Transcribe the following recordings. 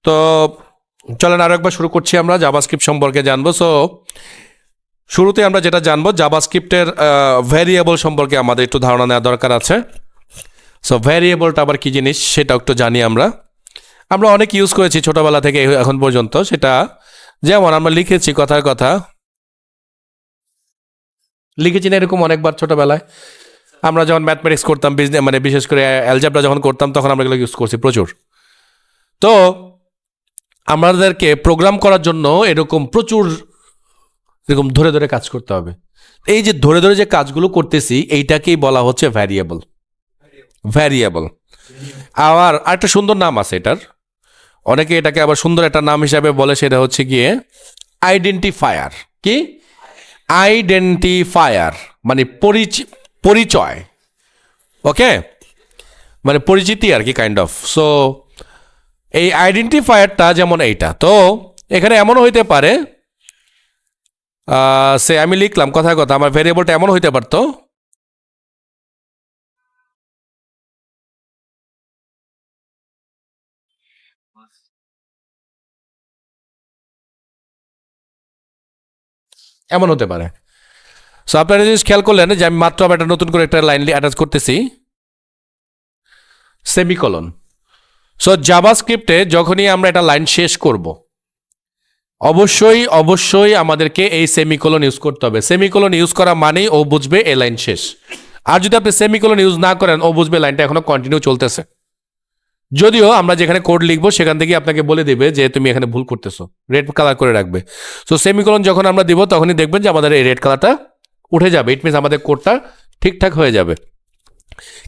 তো চলেন আরো একবার শুরু করছি, আমরা জাভাস্ক্রিপ্ট সম্পর্কে জানবো। সো শুরুতে আমরা যেটা জানবো, জাভাস্ক্রিপ্টের ভ্যারিয়েবল সম্পর্কে আমাদের একটু ধারণা নেওয়া দরকার আছে। সো ভ্যারিয়েবলটা আবার কি জিনিস সেটা একটু জানি। আমরা অনেক ইউজ করেছি ছোটবেলা থেকে এখন পর্যন্ত। সেটা যেমন আমরা লিখেছি, কথার কথা লিখেছি না এরকম অনেকবার ছোটবেলায়। আমরা যখন ম্যাথমেটিক্স করতাম, মানে বিশেষ করে অ্যালজেব্রা যখন করতাম, তখন আমরা এগুলো ইউজ করছি প্রচুর। তো আমাদেরকে প্রোগ্রাম করার জন্য এরকম প্রচুর এরকম ধরে ধরে কাজ করতে হবে। এই যে ধরে ধরে যে কাজগুলো করতেছি, এইটাকেই বলা হচ্ছে ভ্যারিয়েবল। ভ্যারিয়েবল আবার আরেকটা সুন্দর নাম আছে এটার, অনেকে এটাকে আবার সুন্দর একটা নাম হিসাবে বলে, সেটা হচ্ছে গিয়ে আইডেন্টিফায়ার। কি আইডেন্টিফায়ার? মানে পরিচয়, ওকে, মানে পরিচিতি আর কি, কাইন্ড অফ। সো এই আইডেন্টিফায়ারটা যেমন এইটা, তো এখানে এমনও হইতে পারে, সে আমি লিখলাম কথার কথা, আমার ভ্যারিয়েবলটা এমন হইতে পারতো এমন হতে পারে। সো আপনারা জিনিস খেয়াল করলেন যে আমি মাত্র আবার একটা নতুন করে একটা লাইন অ্যাটাচ করতেছি, সেমিকোলন। সো জাভাস্ক্রিপ্টে যখনই আমরা একটা লাইন শেষ করব, অবশ্যই অবশ্যই আমাদেরকে এই সেমিকোলন ইউজ করতে হবে। সেমিকোলন ইউজ করা মানেই ও বুঝবে এই লাইন শেষ। আর যদি আপনি সেমিকোলন ইউজ না করেন, ও বুঝবে লাইনটা এখনো কন্টিনিউ চলতেছে। যদিও আমরা যেখানে কোড লিখবো সেখান থেকে আপনাকে বলে দিবে যে তুমি এখানে ভুল করতেছো, রেড কালার করে রাখবে। সো সেমিকোলন যখন আমরা দিব, তখনই দেখবেন যে আমাদের এই রেড কালারটা উঠে যাবে। ইট মিনস আমাদের কোডটা ঠিকঠাক হয়ে যাবে।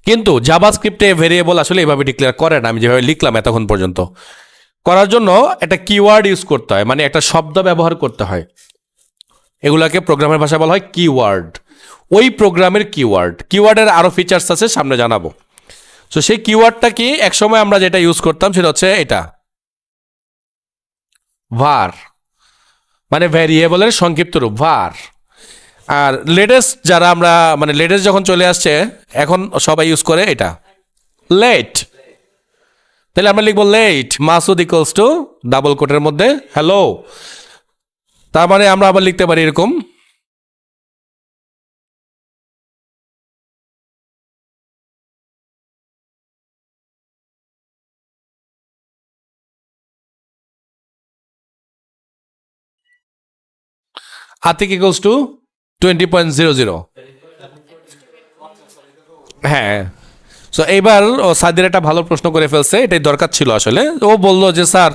কিন্তু জাভাস্ক্রিপ্টে ভেরিয়েবল আসলে এভাবে ডিক্লেয়ার করে না। আমি যেভাবে লিখলাম এতক্ষণ পর্যন্ত, করার জন্য একটা কিওয়ার্ড ইউজ করতে হয়, মানে একটা শব্দ ব্যবহার করতে হয়। এগুলাকে প্রোগ্রামের ভাষায় বলা হয় কিওয়ার্ড। ওই প্রোগ্রামের কিওয়ার্ডের আরও ফিচার্স আছে, সামনে জানাবো। সো সেই কিওয়ার্ডটা কি, একসময় আমরা যেটা ইউজ করতাম সেটা হচ্ছে এটা, var, মানে ভ্যারিয়েবলের সংক্ষিপ্ত রূপ var। আর লেটেস্ট যারা আমরা, মানে লেটেস্ট যখন চলে আসছে, এখন সবাই ইউজ করে এটা লেট। তাহলে আমরা লিখবো let Masud equals to double কোটের মধ্যে হ্যালো। তার মানে আমরা আবার লিখতে পারি এরকম, আতিক ইকুয়ালস টু 20.00। হ্যাঁ। সো এইবার ও সাদির একটা ভালো প্রশ্ন করে ফেলছে, এটাই দরকার ছিল আসলে। ও বলল যে স্যার,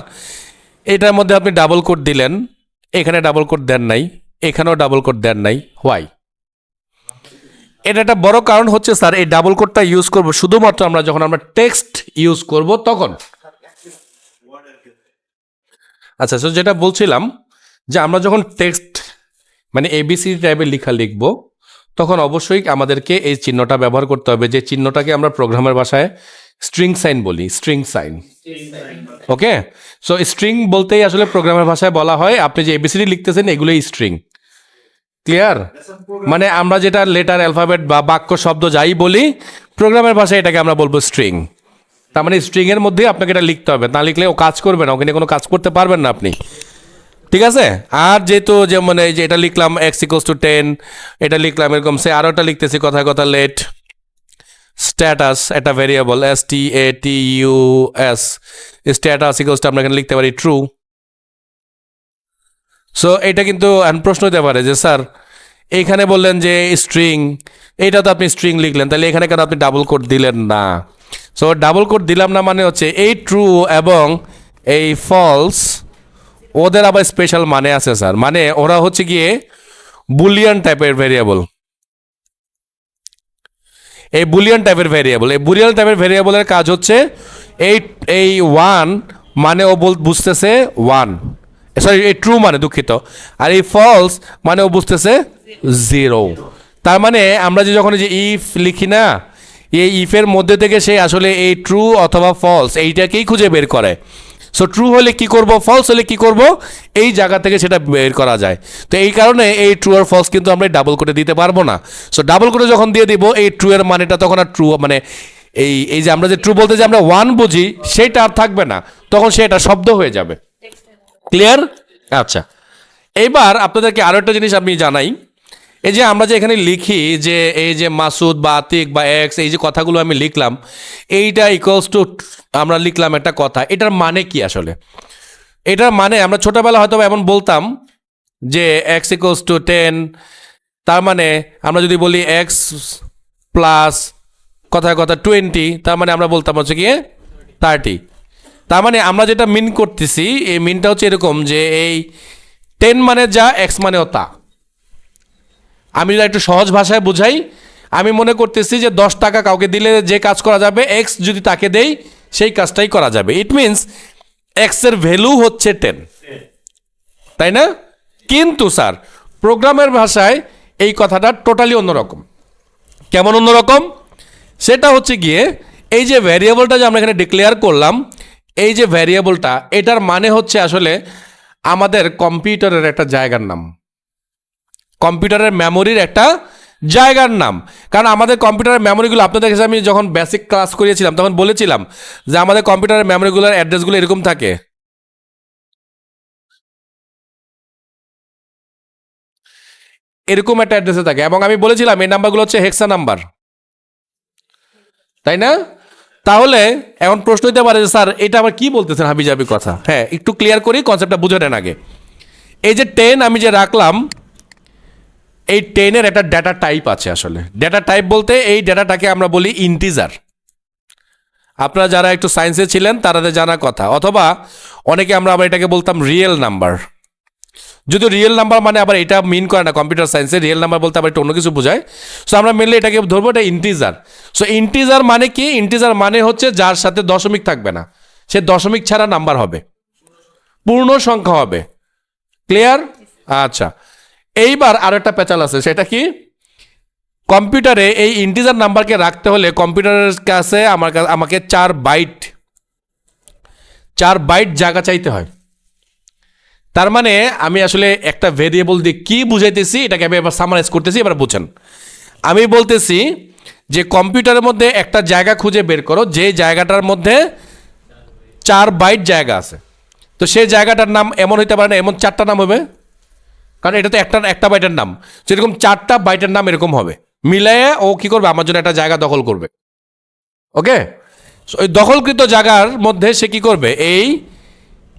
এটার মধ্যে আপনি ডাবল কোড দিলেন, এখানে ডাবল কোড দেন নাই, এখানেও ডাবল কোড দেন নাই, হোয়াই? এটা একটা বড় কারণ হচ্ছে স্যার, এই ডাবল কোডটা ইউজ করব শুধুমাত্র আমরা যখন আমরা টেক্সট ইউজ করব তখন। আচ্ছা, তো যেটা বলছিলাম যে আমরা যখন টেক্সট মানে এবিসি টাইপের লেখা লিখব, তখন অবশ্যই আমাদেরকে এই চিহ্নটা ব্যবহার করতে হবে, যে চিহ্নটাকে আমরা প্রোগ্রামের ভাষায় স্ট্রিং সাইন বলি। স্ট্রিং সাইন, ওকে। সো স্ট্রিং বলতেই আসলে প্রোগ্রামের ভাষায় বলা হয়, আপনি যে এবিসিডি লিখতেছেন এগুলোই স্ট্রিং। ক্লিয়ার? মানে আমরা যেটা লেটার, অ্যালফাবেট বা বাক্য, শব্দ যাই বলি, প্রোগ্রামের ভাষায় এটাকে আমরা বলবো স্ট্রিং। তার মানে স্ট্রিং এর মধ্যে আপনাকে এটা লিখতে হবে, না লিখলে ও কাজ করবে না, ওখানে কোনো কাজ করতে পারবেন না আপনি। ঠিক আছে? আর যেহেতু যেমন এই যে এটা লিখলাম এক্স ইকুয়ালস টু 10, এটা লিখলাম এরকম, সে আরও একটা লিখতেছি কথায় কথা লেট স্ট্যাটাস, একটা variable STATUS, status equals to আমরা এখানে লিখতে পারি ট্রু। সো এটা কিন্তু প্রশ্ন হতে পারে যে স্যার, এইখানে বললেন যে স্ট্রিং, এইটা তো আপনি স্ট্রিং লিখলেন, তাহলে এখানে কেন আপনি ডাবল কোড দিলেন না? সো ডাবল কোড দিলাম না মানে হচ্ছে এই ট্রু এবং এই ফলস, ওদের আবার স্পেশাল মানে আছে স্যার। মানে ওরা হচ্ছে গিয়ে বুলিয়ান টাইপের ভেরিয়েবল। এই বুলিয়ান টাইপের ভেরিয়েবল, এই বুলিয়ান টাইপের ভেরিয়েবলের কাজ হচ্ছে এই ওয়ান মানে ও বুঝতেছে ওয়ান, সরি এই ট্রু মানে, দুঃখিত। আর এই ফলস মানে ও বুঝতেছে জিরো। তার মানে আমরা যে যখন যে ইফ লিখি না, এই ইফের মধ্যে থেকে সে আসলে এই ট্রু অথবা ফলস এইটাকেই খুঁজে বের করে। সো ট্রু হলে কি করব, ফলস হলে কি করব, এই জায়গা থেকে সেটা বের করা যায়। তো এই কারণে এই ট্রু আর ফলস কিন্তু আমরা ডাবল করে দিতে পারবো না। সো ডাবল করে যখন দিয়ে দিব, এই ট্রু এর মানেটা তখন আর ট্রু, মানে এই এই যে আমরা যে ট্রু বলতে যে আমরা ওয়ান বুঝি সেটা আর থাকবে না, তখন সেটা শব্দ হয়ে যাবে। ক্লিয়ার? আচ্ছা, এইবার আপনাদেরকে আরো একটা জিনিস আমি জানাই। এই যে আমরা যে এখানে লিখি যে এই যে মাসুদ বা আতিক বা এক্স, এই যে কথাগুলো আমি লিখলাম, এইটা ইকুয়ালস টু আমরা লিখলাম একটা কথা, এটার মানে কি আসলে? এটার মানে আমরা ছোটবেলা হয়তো এমন বলতাম যে এক্স ইকুয়ালস টু 10, তার মানে আমরা যদি বলি এক্স প্লাস কথায় কথা 20, তার মানে আমরা বলতাম হচ্ছে গিয়ে 30। তার মানে আমরা যেটা মিন করতেছি, এই মিনটা হচ্ছে এরকম যে এই 10 মানে যা, এক্স মানেও তা। আমি যদি একটু সহজ ভাষায় বুঝাই, আমি মনে করতেছি যে 10 টাকা কাউকে দিলে যে কাজ করা যাবে, এক্স যদি তাকে দেই সেই কাজটাই করা যাবে। ইট মিনস এক্স এর ভ্যালু হচ্ছে 10, তাই না? কিন্তু স্যার প্রোগ্রামের ভাষায় এই কথাটা টোটালি অন্যরকম। কেমন অন্যরকম? সেটা হচ্ছে গিয়ে এই যে ভ্যারিয়েবলটা যে আমরা এখানে ডিক্লেয়ার করলাম, এই যে ভ্যারিয়েবলটা, এটার মানে হচ্ছে আসলে আমাদের কম্পিউটারের একটা জায়গার নাম, কম্পিউটারের মেমোরির একটা জায়গার নাম। কারণ আমাদের কম্পিউটারের মেমোরিগুলো আপনাদের কাছে আমি যখন বেসিক ক্লাস করিয়েছিলাম তখন বলেছিলাম যে আমাদের কম্পিউটারের মেমোরিগুলোর অ্যাড্রেসগুলো এরকম থাকে, এরকম একটা অ্যাড্রেসে থাকে, এবং আমি বলেছিলাম এই নাম্বারগুলো হচ্ছে হেক্সা নাম্বার, তাই না? তাহলে এখন প্রশ্ন হতে পারে যে স্যার এটা আবার কি বলতেছেন হাবিজাবি কথা। হ্যাঁ, একটু ক্লিয়ার করি, কনসেপ্টটা বুঝে নেন আগে। এই যে 10 আমি যে রাখলাম, এই 10-এর একটা ডেটা টাইপ আছে। আসলে ডেটা টাইপ বলতে এই ডেটাটাকে আমরা বলি ইন্টিজার। আপনারা যারা একটু সায়েন্সে ছিলেন তাদের জানা কথা, অথবা অনেকে আমরা আবার এটাকে বলতাম রিয়েল নাম্বার। যদি রিয়েল নাম্বার মানে আবার এটা মিন করে না, কম্পিউটার সায়েন্সে রিয়েল নাম্বার বলতে আবার একটু অন্য কিছু বোঝায়। সো আমরা মেনলি এটাকে ধরবো এটা ইন্টিজার। সো ইন্টিজার মানে কি? ইন্টিজার মানে হচ্ছে যার সাথে দশমিক থাকবে না, সে দশমিক ছাড়া নাম্বার হবে, পূর্ণ সংখ্যা হবে। ক্লিয়ার? আচ্ছা, এইবার আরো একটা প্যাচাল আছে, সেটা কি? কম্পিউটারে এই ইন্টিজার নাম্বারকে রাখতে হলে কম্পিউটারের কাছে আমাকে 4 বাইট জায়গা চাইতে হয়। তার মানে আমি আসলে একটা ভেরিয়েবল দিয়ে কি বুঝাইতেছি এটাকে আমি এবার সামারাইজ করতেছি, এবার বুঝেন। আমি বলতেছি যে কম্পিউটারের মধ্যে একটা জায়গা খুঁজে বের করো যে জায়গাটার মধ্যে 4 বাইট জায়গা আছে। তো সেই জায়গাটার নাম এমন হইতে পারে না, এমন 4টা নাম হবে, কারণ এটা তো একটা বাইটের নাম, সেরকম 4টা বাইটের নাম এরকম হবে, মিলাইয়ে ও কি করবে, আমার জন্য একটা জায়গা দখল করবে। ওকে, ওই দখলকৃত জায়গার মধ্যে সে কি করবে, এই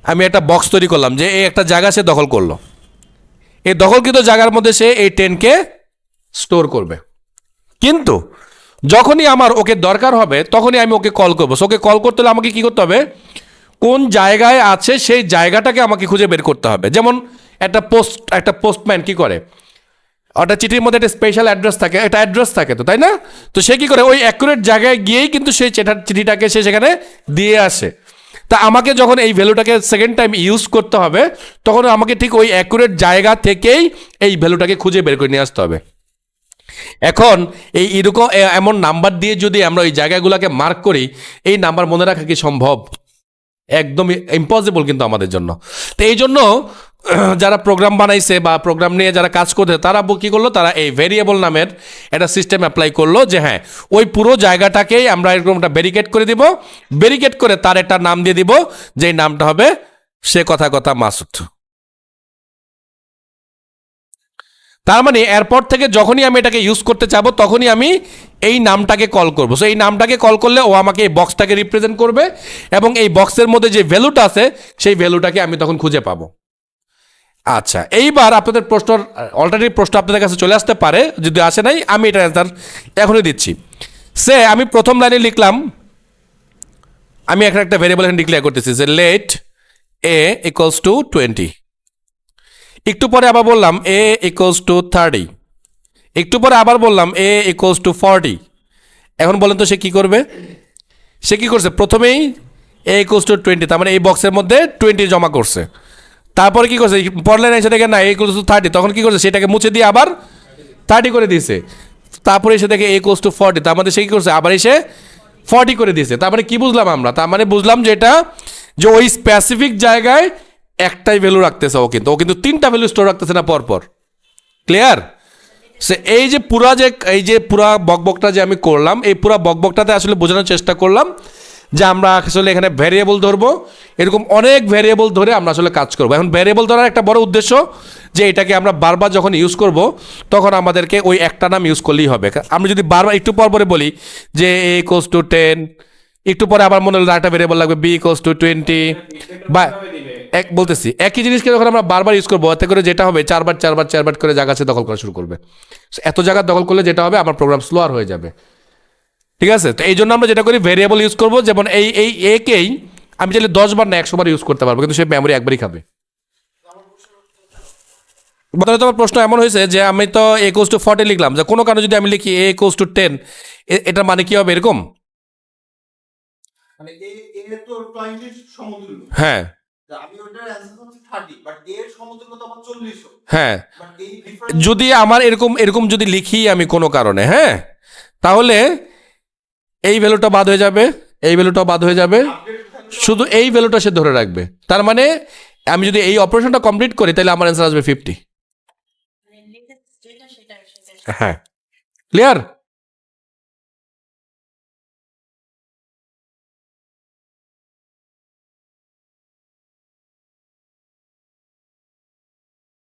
আমি একটা বক্স তৈরি করলাম যে এই একটা জায়গা সে দখল করলো, এই দখলকৃত জায়গার মধ্যে সে এই 10কে স্টোর করবে। কিন্তু যখনই আমার ওকে দরকার হবে তখনই আমি ওকে কল করবো। ওকে কল করতে হলে আমাকে কি করতে হবে, কোন জায়গায় আছে সেই জায়গাটাকে আমাকে খুঁজে বের করতে হবে। যেমন একটা পোস্টম্যান কি করে, ওটা চিঠির মধ্যে একটা স্পেশাল অ্যাড্রেস থাকে, একটা অ্যাড্রেস থাকে, তো তাই না? তো সে কি করে, ওই অ্যাকুরেট জায়গায় গিয়েই কিন্তু সেই চিঠিটাকে সে সেখানে দিয়ে আসে। তা আমাকে যখন এই ভ্যালুটাকে সেকেন্ড টাইম ইউজ করতে হবে, তখন আমাকে ঠিক ওই অ্যাকুরেট জায়গা থেকেই এই ভ্যালুটাকে খুঁজে বের করে নিয়ে আসতে হবে। এখন এই এরকম এমন নাম্বার দিয়ে যদি আমরা ওই জায়গাগুলোকে মার্ক করি, এই নাম্বার মনে রাখা কি সম্ভব? একদমই ইম্পসিবল কিন্তু আমাদের জন্য। তো এই জন্য যারা প্রোগ্রাম বানাইছে বা প্রোগ্রাম নিয়ে যারা কাজ করছে তারা কি করলো, তারা এই ভেরিয়েবল নামের একটা সিস্টেম অ্যাপ্লাই করলো যে হ্যাঁ, ওই পুরো জায়গাটাকেই আমরা এরকম একটা ব্যারিকেড করে দিব, ব্যারিকেড করে তার একটা নাম দিয়ে দিব, যেই নামটা হবে সে কথা মাসুদ। তার মানে এরপর থেকে যখনই আমি এটাকে ইউজ করতে চাবো তখনই আমি এই নামটাকে কল করবো। সো এই নামটাকে কল করলে ও আমাকে এই বক্সটাকে রিপ্রেজেন্ট করবে, এবং এই বক্সের মধ্যে যে ভ্যালুটা আছে সেই ভ্যালুটাকে আমি তখন খুঁজে পাবো। আচ্ছা, এইবার আপনাদের প্রশ্ন, অল্টারনেটিভ প্রশ্ন আপনাদের কাছে চলে আসতে পারে, যদি আসে নাই আমি এটার অ্যান্সার এখনই দিচ্ছি। সে আমি প্রথম লাইনে লিখলাম, আমি একটা ভেরিয়েবল এখানে ডিক্লেয়ার করতেছি যে লেট এ ইকুয়ালস টু 20। একটু পরে আবার বললাম এ ইকুয়ালস টু 30। একটু পরে আবার বললাম এ ইকুয়ালস টু 40। এখন বলেন তো সে কি করবে? সে কি করছে, প্রথমেই এ ইকুয়ালস টু 20, তার মানে এই বক্সের মধ্যে 20 জমা করছে। তারপরে কি করছে, পরের লাইনে এসে দেখে না এ ইকুয়ালস টু 30, তখন কি করছে, সেটাকে মুছে দিয়ে আবার 30 করে দিয়েছে। তারপরে এসে দেখে এ ইকুয়ালস টু 40, তার মানে সে কি করছে, আবার এসে 40 করে দিয়েছে। তার মানে কি বুঝলাম আমরা? তার মানে বুঝলাম যে এটা যে ওই স্পেসিফিক জায়গায় একটাই ভ্যালু রাখতেছে ও, কিন্তু 3টা ভ্যালু স্টোর রাখতেছে না পরপর। ক্লিয়ার? এই যে পুরা বকবকটা যে আমি করলাম, এই পুরা বকবকটাতে আসলে বোঝানোর চেষ্টা করলাম যে আমরা আসলে এখানে ভ্যারিয়েবল ধরবো, এরকম অনেক ভ্যারিয়েবল ধরে আমরা আসলে কাজ করবো। এখন ভ্যারিয়েবল ধরার একটা বড় উদ্দেশ্য যে এটাকে আমরা বারবার যখন ইউজ করব তখন আমাদেরকে ওই একটা নাম ইউজ করলেই হবে। আমরা যদি বারবার একটু পর পরে বলি যে a ইকুয়ালস টু 10, একটু পরে আবার মনে হলো একটা ভ্যারিয়েবল লাগবে b ইকুয়ালস টু 20, বা বলতেছি একই জিনিসকে যখন আমরা বারবার ইউজ করবো, এতে করে যেটা হবে চারবার করে জায়গা আছে দখল করা শুরু করবে। এত জায়গা দখল করলে যেটা হবে, আমার প্রোগ্রাম স্লো আর হয়ে যাবে। ঠিক আছে, তো এই জন্য আমরা যেটা করি ভেরিয়েবল ইউজ করবো। যেমন এই একেই আমি চাইলে 10 বার না 100 বার ইউজ করতে পারবো, কিন্তু সে মেমোরি একবারই খাবে। তোমার প্রশ্ন এমন হয়েছে যে আমি তো a ইকুয়ালস টু 40 লিখলাম, যে কোনো কারণে যদি আমি লিখি a ইকুয়ালস টু 10, এটার মানে কি হবে এরকম? মানে এ তো 20 সমতুল্য। হ্যাঁ আমি ওটার অ্যানসার হচ্ছে 30, বাট এর সমতুল্য তো আমার 40। হ্যাঁ, বাট এই ডিফারেন্স যদি আমার এরকম যদি লিখি আমি কোনো কারণে, হ্যাঁ, তাহলে এই ভ্যালুটা বাদ হয়ে যাবে, এই ভ্যালুটা বাদ হয়ে যাবে, শুধু এই ভ্যালুটা সে ধরে রাখবে। তার মানে আমি যদি এই অপারেশনটা কমপ্লিট করি তাহলে আমার অ্যান্সার আসবে 50। হ্যাঁ, ক্লিয়ার?